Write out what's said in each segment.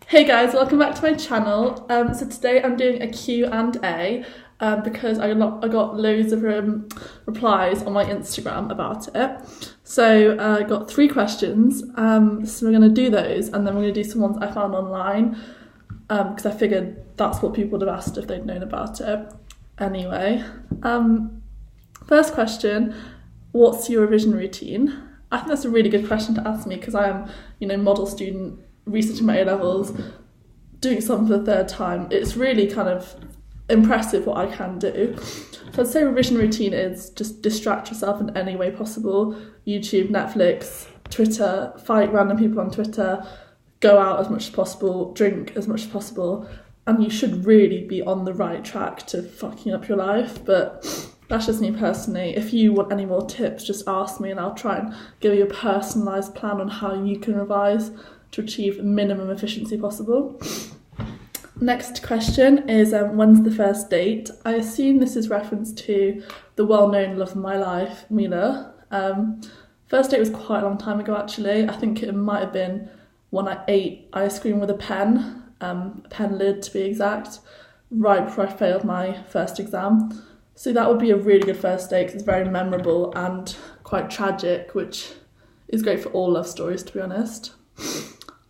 Hey guys, welcome back to my channel. So today I'm doing a Q&A because I got loads of replies on my Instagram about it. So I got 3 questions, so we're going to do those and then we're going to do some ones I found online because I figured that's what people would have asked if they'd known about it. Anyway, first question, what's your revision routine? I think that's a really good question to ask me because I am, model student, researching my A-levels, doing something for the 3rd time. It's really kind of impressive what I can do. So I'd say revision routine is just distract yourself in any way possible. YouTube, Netflix, Twitter, fight random people on Twitter, go out as much as possible, drink as much as possible, and you should really be on the right track to fucking up your life. But that's just me personally. If you want any more tips, just ask me and I'll try and give you a personalised plan on how you can revise to achieve minimum efficiency possible. Next question is when's the first date? I assume this is reference to the well-known love of my life, Mila. First date was quite a long time ago actually. I think it might have been when I ate ice cream with a pen lid to be exact, right before I failed my first exam. So that would be a really good first date because it's very memorable and quite tragic, which is great for all love stories to be honest.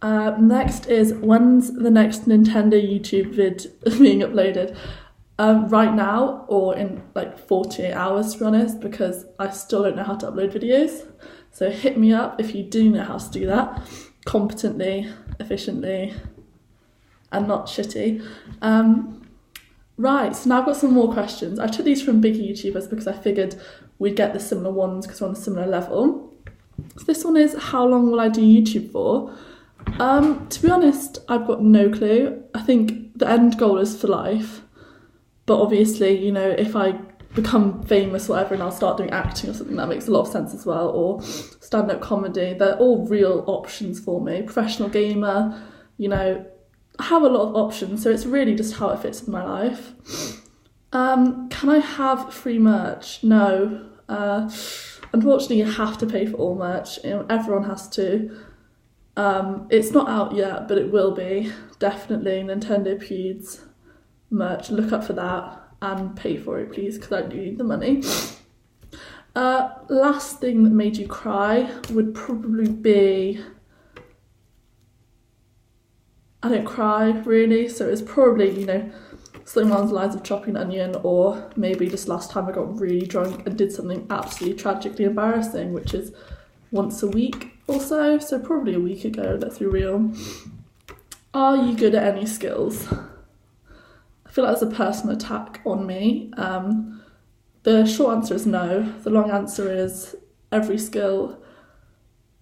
Next is when's the next Nintendo YouTube vid being uploaded? Right now or in like 48 hours to be honest, because I still don't know how to upload videos. So hit me up if you do know how to do that competently, efficiently and not shitty. Right, so now I've got some more questions. I took these from big YouTubers because I figured we'd get the similar ones because we're on a similar level. So this one is, how long will I do YouTube for? To be honest, I've got no clue. I think the end goal is for life. But obviously, if I become famous or whatever and I'll start doing acting or something, that makes a lot of sense as well. Or stand-up comedy, they're all real options for me. Professional gamer, I have a lot of options, so it's really just how it fits in my life. Can I have free merch? No. Unfortunately, you have to pay for all merch. Everyone has to. It's not out yet, but it will be. Definitely Nintendo Pewds merch. Look up for that and pay for it, please, because I do need the money. Last thing that made you cry would probably be... I don't cry, really, so it's probably, something along the lines of chopping an onion, or maybe just last time I got really drunk and did something absolutely tragically embarrassing, which is once a week or so probably a week ago, let's be real. Are you good at any skills? I feel like that's a personal attack on me. The short answer is no. The long answer is every skill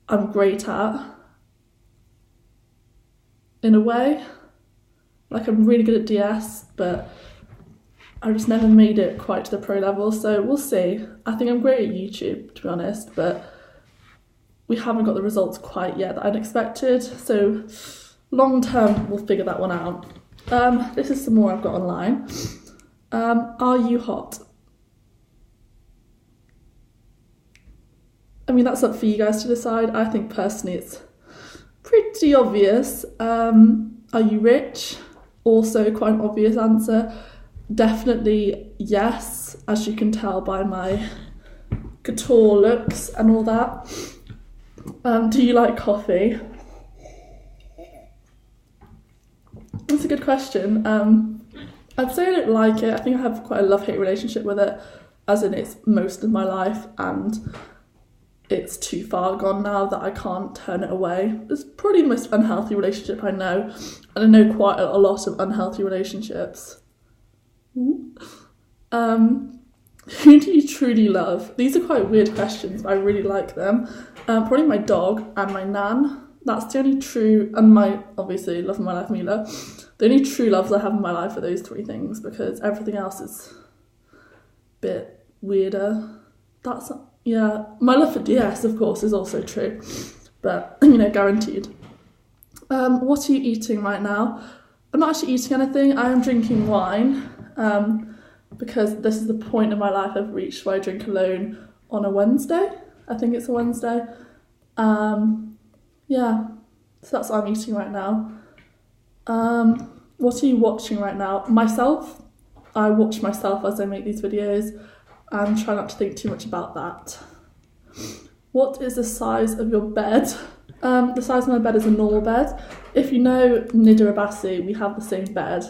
I'm great at. In a way, like I'm really good at DS, but I just never made it quite to the pro level, so we'll see. I think I'm great at YouTube, to be honest, but we haven't got the results quite yet that I'd expected, so long term we'll figure that one out. This is some more I've got online. Are you hot? I mean, that's up for you guys to decide. I think personally it's pretty obvious. Are you rich? Also quite an obvious answer. Definitely yes, as you can tell by my couture looks and all that. Do you like coffee? That's a good question. I'd say I don't like it. I think I have quite a love-hate relationship with it, as in it's most of my life and it's too far gone now that I can't turn it away. It's probably the most unhealthy relationship I know, and I know quite a lot of unhealthy relationships. Who do you truly love? These are quite weird questions, but I really like them. Probably my dog and my nan. That's the only true, and my, obviously, love of my life, Mila. The only true loves I have in my life are those 3 things, because everything else is a bit weirder. Yeah, my love for DS, of course, is also true, but, guaranteed. What are you eating right now? I'm not actually eating anything. I am drinking wine, because this is the point in my life I've reached where I drink alone on a Wednesday. I think it's a Wednesday. Yeah, so that's what I'm eating right now. What are you watching right now? Myself. I watch myself as I make these videos and try not to think too much about that. What is the size of your bed? The size of my bed is a normal bed. If you know Nida Abbasi, we have the same bed.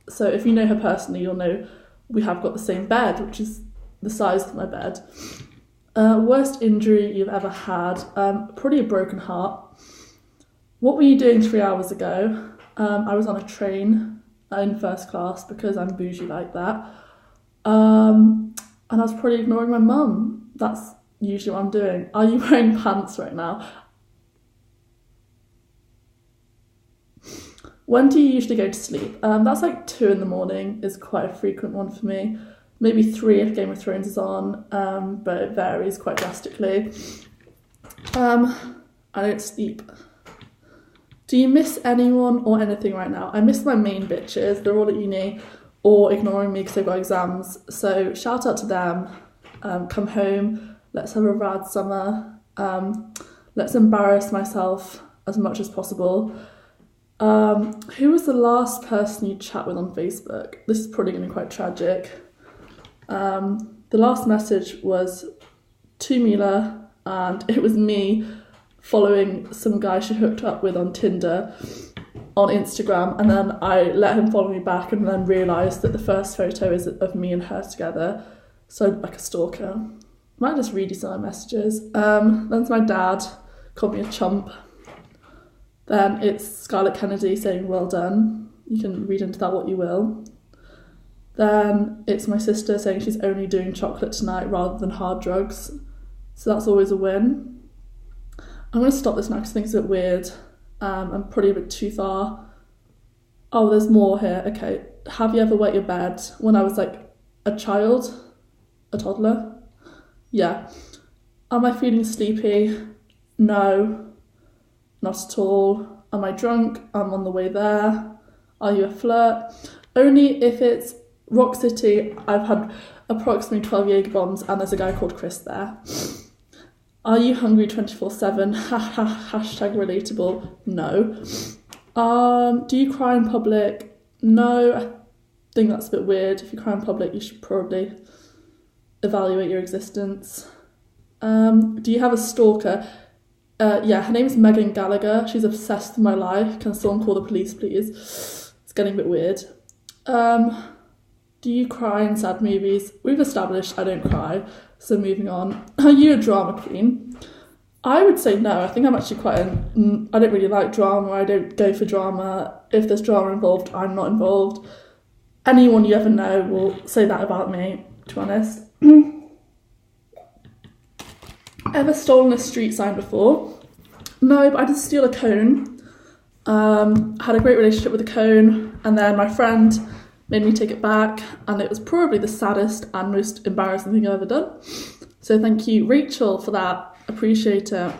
So if you know her personally, you'll know we have got the same bed, which is the size of my bed. Worst injury you've ever had? Probably a broken heart. What were you doing 3 hours ago? I was on a train in first class because I'm bougie like that. And I was probably ignoring my mum. That's usually what I'm doing. Are you wearing pants right now? When do you usually go to sleep? That's like 2 in the morning is quite a frequent one for me. Maybe 3 if Game of Thrones is on, but it varies quite drastically. I don't sleep. Do you miss anyone or anything right now? I miss my main bitches. They're all at uni or ignoring me because they've got exams. So shout out to them. Come home. Let's have a rad summer. Let's embarrass myself as much as possible. Who was the last person you chat with on Facebook? This is probably going to be quite tragic. The last message was to Mila, and it was me following some guy she hooked up with on Tinder on Instagram, and then I let him follow me back and then realised that the first photo is of me and her together, so like a stalker. Might just read you some of my messages. Then's my dad, called me a chump. Then it's Scarlett Kennedy saying well done. You can read into that what you will. Then it's my sister saying she's only doing chocolate tonight rather than hard drugs. So that's always a win. I'm going to stop this now because I think it's a bit weird. I'm probably a bit too far. Oh, there's more here. Okay. Have you ever wet your bed? When I was like a child? A toddler? Yeah. Am I feeling sleepy? No. Not at all. Am I drunk? I'm on the way there. Are you a flirt? Only if it's Rock City. I've had approximately 12 Jaeger bombs and there's a guy called Chris there. Are you hungry 24/7? Hashtag relatable. No. Do you cry in public? No. I think that's a bit weird. If you cry in public, you should probably evaluate your existence. Do you have a stalker? Yeah, her name is Megan Gallagher. She's obsessed with my life. Can someone call the police, please? It's getting a bit weird. Do you cry in sad movies? We've established I don't cry, so moving on. Are you a drama queen? I would say no. I think I'm actually quite I don't really like drama. I don't go for drama. If there's drama involved, I'm not involved. Anyone you ever know will say that about me, to be honest. Ever stolen a street sign before? No, but I did steal a cone. Had a great relationship with the cone, and then my friend made me take it back, and it was probably the saddest and most embarrassing thing I've ever done. So thank you, Rachel, for that. Appreciate it.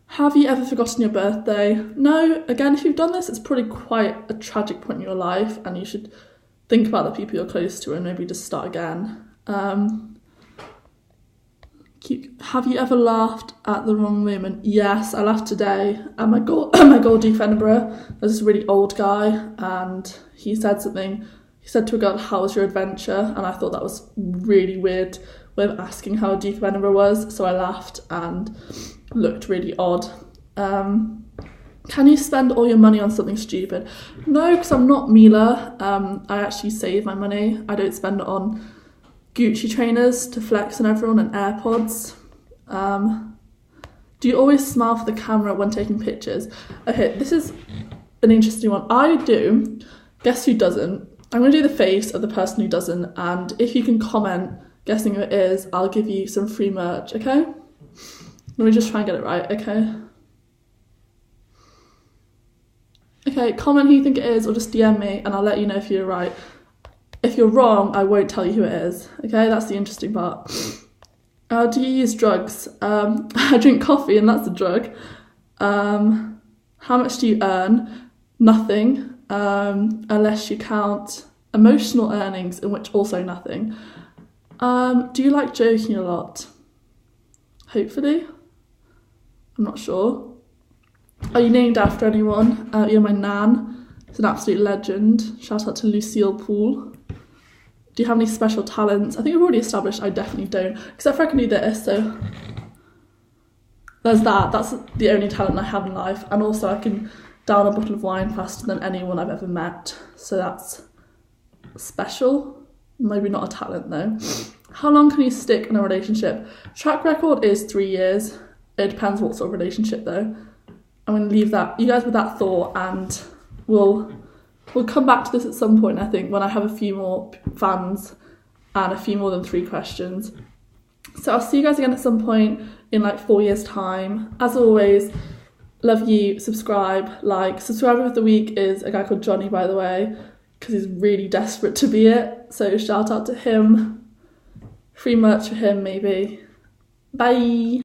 Have you ever forgotten your birthday? No. Again, if you've done this, it's probably quite a tragic point in your life, and you should think about the people you're close to and maybe just start again. Have you ever laughed at the wrong moment? Yes, I laughed today at my Goldie Edinburgh. There's this really old guy, and he said something. He said to a girl, "How was your adventure?" And I thought that was really weird way of asking how Duke of Edinburgh was, so I laughed and looked really odd. Can you spend all your money on something stupid? No, because I'm not Mila. I actually save my money. I don't spend it on Gucci trainers to flex on everyone and AirPods. Do you always smile for the camera when taking pictures? Okay, this is an interesting one. I do. Guess who doesn't? I'm going to do the face of the person who doesn't, and if you can comment guessing who it is, I'll give you some free merch, okay? Let me just try and get it right, okay? Okay, comment who you think it is or just DM me and I'll let you know if you're right. If you're wrong, I won't tell you who it is. Okay, that's the interesting part. Do you use drugs? I drink coffee and that's a drug. How much do you earn? Nothing, unless you count emotional earnings, in which also nothing. Do you like joking a lot? Hopefully. I'm not sure. Are you named after anyone? You're my nan. He's an absolute legend. Shout out to Lucille Poole. Do you have any special talents? I think we've already established I definitely don't, except for I can do this, so there's that. That's the only talent I have in life. And also I can down a bottle of wine faster than anyone I've ever met, so that's special. Maybe not a talent though. How long can you stick in a relationship? Track record is 3 years. It depends what sort of relationship though. I'm going to leave that you guys with that thought, and we'll come back to this at some point, I think, when I have a few more fans and a few more than 3 questions. So I'll see you guys again at some point in like 4 years' time. As always, love you, subscribe, like. Subscriber of the week is a guy called Johnny, by the way, because he's really desperate to be it. So shout out to him. Free merch for him, maybe. Bye.